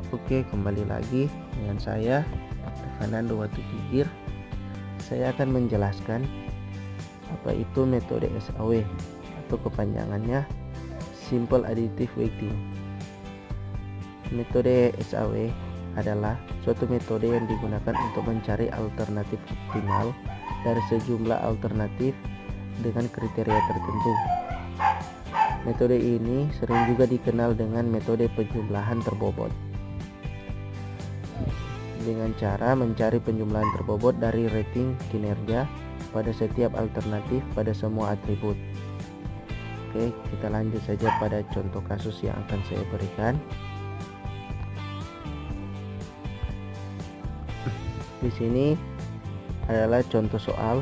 Oke, kembali lagi dengan saya Fernando Watupikir. Saya akan menjelaskan apa itu metode SAW atau kepanjangannya Simple Additive Weighting. Metode SAW adalah suatu metode yang digunakan untuk mencari alternatif optimal dari sejumlah alternatif dengan kriteria tertentu. Metode ini sering juga dikenal dengan metode penjumlahan terbobot, dengan cara mencari penjumlahan terbobot dari rating kinerja pada setiap alternatif pada semua atribut. Oke, kita lanjut saja pada contoh kasus yang akan saya berikan. Di sini adalah contoh soal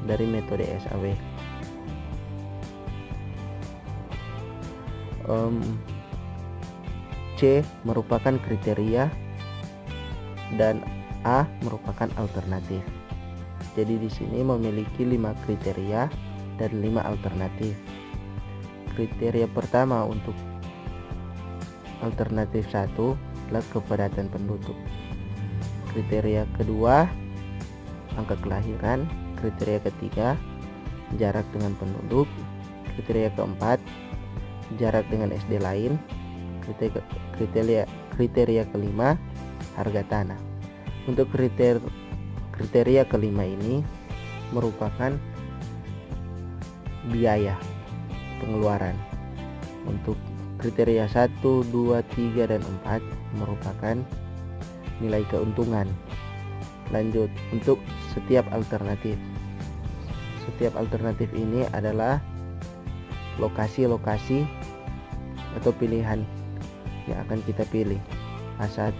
dari metode SAW. C merupakan kriteria dan A merupakan alternatif. Jadi di sini memiliki 5 kriteria dan 5 alternatif. Kriteria pertama untuk alternatif 1 adalah kepadatan penduduk. Kriteria kedua angka kelahiran. Kriteria ketiga jarak dengan penduduk. Kriteria keempat jarak dengan SD lain. Kriteria kelima harga tanah. Untuk kriteria kelima ini merupakan biaya pengeluaran. Untuk kriteria 1, 2, 3, dan 4 merupakan nilai keuntungan. Lanjut, untuk setiap alternatif. Setiap alternatif ini adalah lokasi-lokasi atau pilihan yang akan kita pilih. A1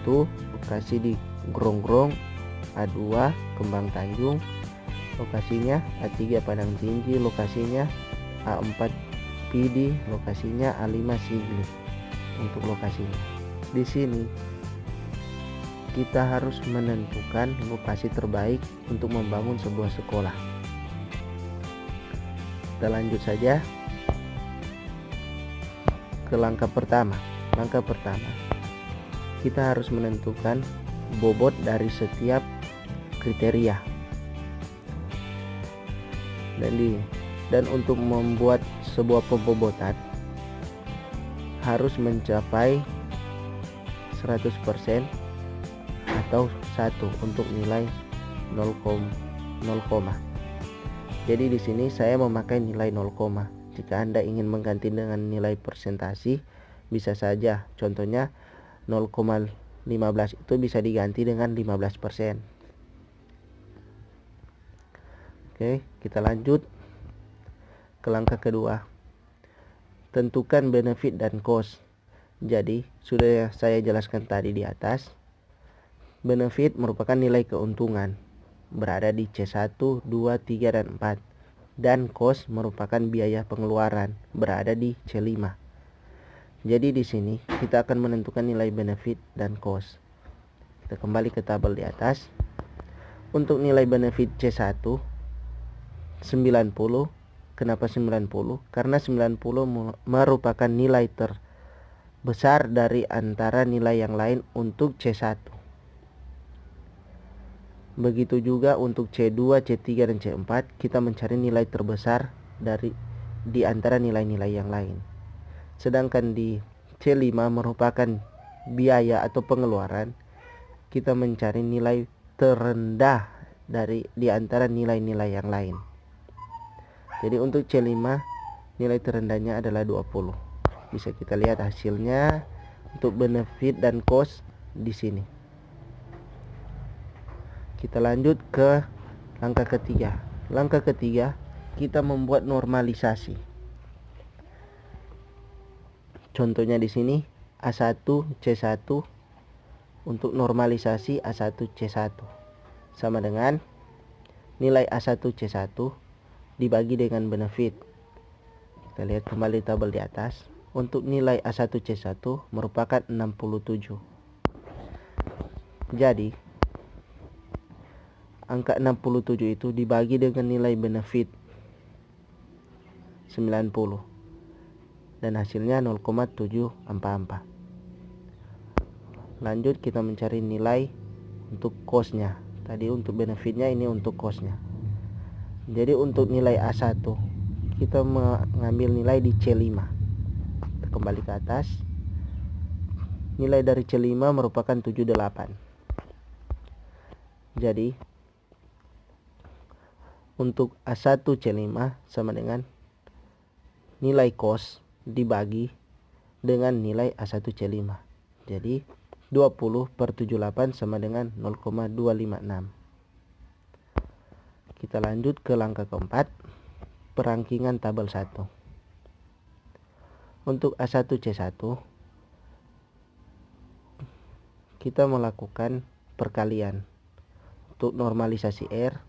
lokasi di Gronggong, A2 Kembang Tanjung lokasinya, A3 Padang Tinggi lokasinya, A4 PD lokasinya, A5 Sigli untuk lokasinya. Di sini kita harus menentukan lokasi terbaik untuk membangun sebuah sekolah. Kita lanjut saja ke langkah pertama. Langkah pertama, kita harus menentukan bobot dari setiap kriteria. Dan untuk membuat sebuah pembobotan harus mencapai 100% atau 1 untuk nilai 0, Jadi di sini saya memakai nilai 0, Jika Anda ingin mengganti dengan nilai persentasi, bisa saja. Contohnya 0,15 itu bisa diganti dengan 15%. Oke, kita lanjut ke langkah kedua. Tentukan benefit dan cost. Jadi, sudah saya jelaskan tadi di atas. Benefit merupakan nilai keuntungan, berada di C1, 2, 3, dan 4. Dan cost merupakan biaya pengeluaran, berada di C5. Jadi di sini kita akan menentukan nilai benefit dan cost. Kita kembali ke tabel di atas. Untuk nilai benefit C1 90. Kenapa 90? Karena 90 merupakan nilai terbesar dari antara nilai yang lain untuk C1. Begitu juga untuk C2, C3, dan C4 kita mencari nilai terbesar di antara nilai-nilai yang lain. Sedangkan di C5 merupakan biaya atau pengeluaran, kita mencari nilai terendah di antara nilai-nilai yang lain. Jadi untuk C5 nilai terendahnya adalah 20. Bisa kita lihat hasilnya untuk benefit dan cost di sini. Kita lanjut ke langkah ketiga. Langkah ketiga, kita membuat normalisasi. Contohnya di sini A1 C1. Untuk normalisasi A1 C1 sama dengan nilai A1 C1 dibagi dengan benefit. Kita lihat kembali tabel di atas. Untuk nilai A1 C1 merupakan 67. Jadi angka 67 itu dibagi dengan nilai benefit 90 dan hasilnya 0,744. Lanjut kita mencari nilai untuk cosnya. Tadi untuk benefitnya, ini untuk cosnya. Jadi untuk nilai A1 kita mengambil nilai di C5. Kita kembali ke atas. Nilai dari C5 merupakan 78. Jadi untuk A1 C5 sama dengan nilai cos dibagi dengan nilai A1 C5. Jadi 20/78 sama dengan 0,256. Kita lanjut ke langkah keempat, perangkingan tabel 1. Untuk A1 C1 kita melakukan perkalian untuk normalisasi R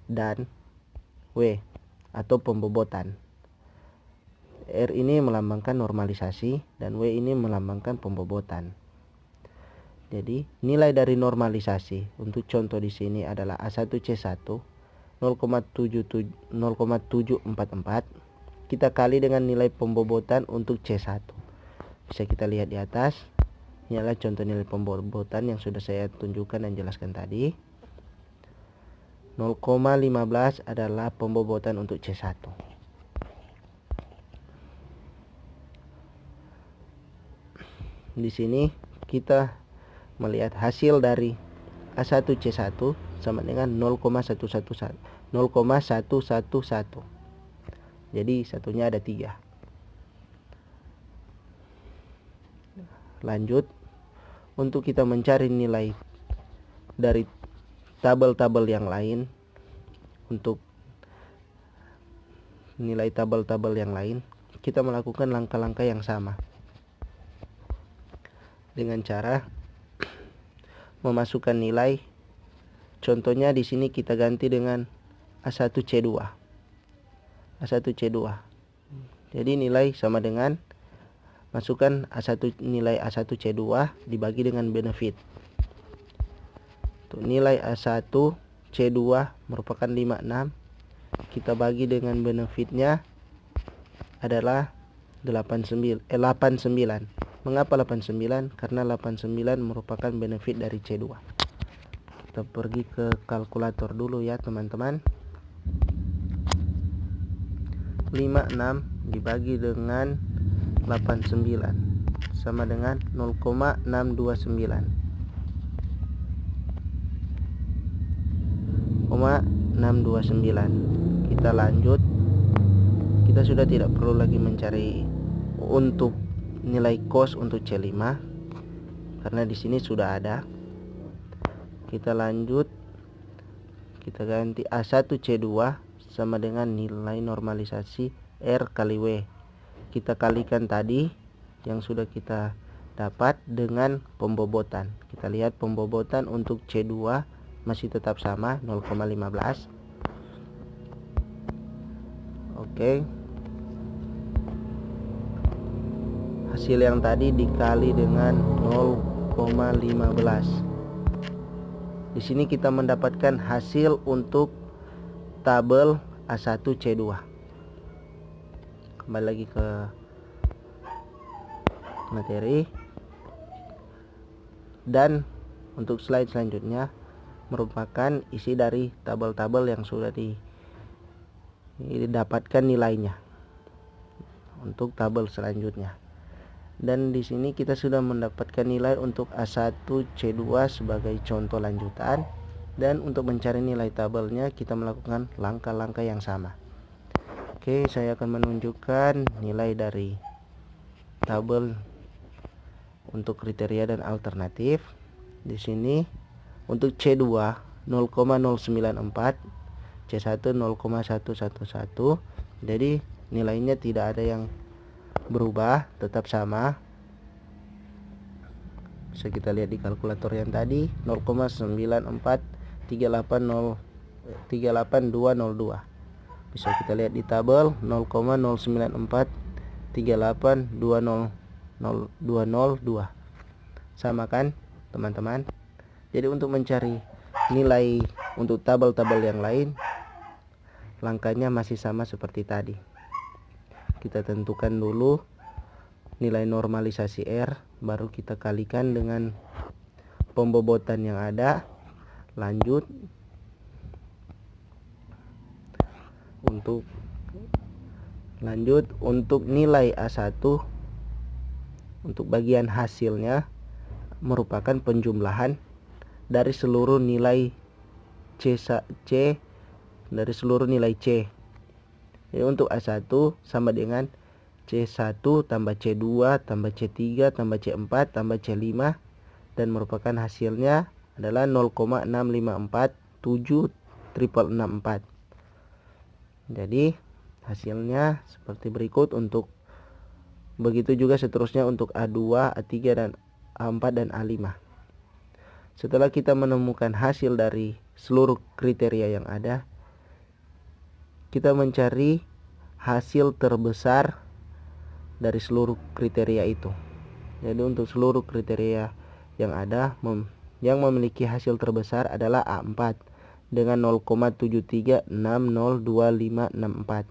dan W atau pembobotan. R ini melambangkan normalisasi dan W ini melambangkan pembobotan. Jadi nilai dari normalisasi untuk contoh di sini adalah A1 C1 0,744. Kita kali dengan nilai pembobotan untuk C1. Bisa kita lihat di atas. Ini adalah contoh nilai pembobotan yang sudah saya tunjukkan dan jelaskan tadi. 0,15 adalah pembobotan untuk C1. Di sini kita melihat hasil dari A1 C1 sama dengan 0,111. Jadi satunya ada 3. Lanjut, untuk kita mencari nilai dari tabel-tabel yang lain, untuk nilai tabel-tabel yang lain, kita melakukan langkah-langkah yang sama dengan cara memasukkan nilai. Contohnya di sini kita ganti dengan A1 C2. A1 C2. Jadi nilai sama dengan masukkan nilai A1 C2 dibagi dengan benefit. Untuk nilai A1 C2 merupakan 56. Kita bagi dengan benefitnya adalah 89. Mengapa 89? Karena 89 merupakan benefit dari C2. Kita pergi ke kalkulator dulu ya teman-teman. 56 dibagi dengan 89 sama dengan 0,629. 0,629. Kita lanjut. Kita sudah tidak perlu lagi mencari untuk nilai cos untuk C5 karena di sini sudah ada. Kita lanjut, kita ganti A1 C2 sama dengan nilai normalisasi R kali W. Kita kalikan tadi yang sudah kita dapat dengan pembobotan. Kita lihat pembobotan untuk C2 masih tetap sama 0,15. Oke. Hasil yang tadi dikali dengan 0,15. Di sini kita mendapatkan hasil untuk tabel A1 C2. Kembali lagi ke materi. Dan untuk slide selanjutnya merupakan isi dari tabel-tabel yang sudah didapatkan nilainya untuk tabel selanjutnya. Dan di sini kita sudah mendapatkan nilai untuk A1 C2 sebagai contoh lanjutan, dan untuk mencari nilai tabelnya kita melakukan langkah-langkah yang sama. Oke, saya akan menunjukkan nilai dari tabel untuk kriteria dan alternatif. Di sini untuk C2 0,094, C1 0,111. Jadi nilainya tidak ada yang berubah, tetap sama. Bisa kita lihat di kalkulator yang tadi 0,9438202. Bisa kita lihat di tabel 0,943820202. Sama kan teman-teman? Jadi untuk mencari nilai untuk tabel-tabel yang lain, langkahnya masih sama seperti tadi. Kita tentukan dulu nilai normalisasi R, baru kita kalikan dengan pembobotan yang ada. Lanjut untuk nilai A1 untuk bagian hasilnya merupakan penjumlahan dari seluruh nilai C dari seluruh nilai C. Jadi untuk A1 sama dengan C1 tambah C2 tambah C3 tambah C4 tambah C5, dan merupakan hasilnya adalah 0,65476664. Jadi hasilnya seperti berikut. Untuk begitu juga seterusnya untuk A2, A3 dan A4 dan A5. Setelah kita menemukan hasil dari seluruh kriteria yang ada, kita mencari hasil terbesar dari seluruh kriteria itu. Jadi untuk seluruh kriteria yang ada, yang memiliki hasil terbesar adalah A4 dengan 0,73602564.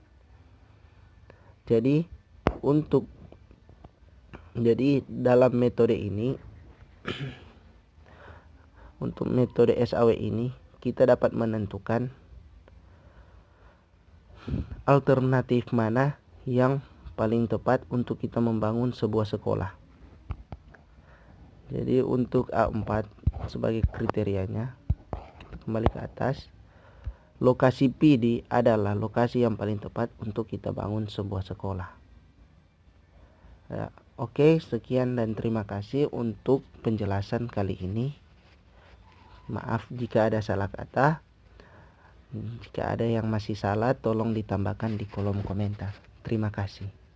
Jadi dalam metode ini untuk metode SAW ini kita dapat menentukan alternatif mana yang paling tepat untuk kita membangun sebuah sekolah. Jadi untuk A4 sebagai kriterianya, kembali ke atas, lokasi PD adalah lokasi yang paling tepat untuk kita bangun sebuah sekolah. Ya, oke, sekian dan terima kasih untuk penjelasan kali ini. Maaf jika ada salah kata. Jika ada yang masih salah, tolong ditambahkan di kolom komentar. Terima kasih.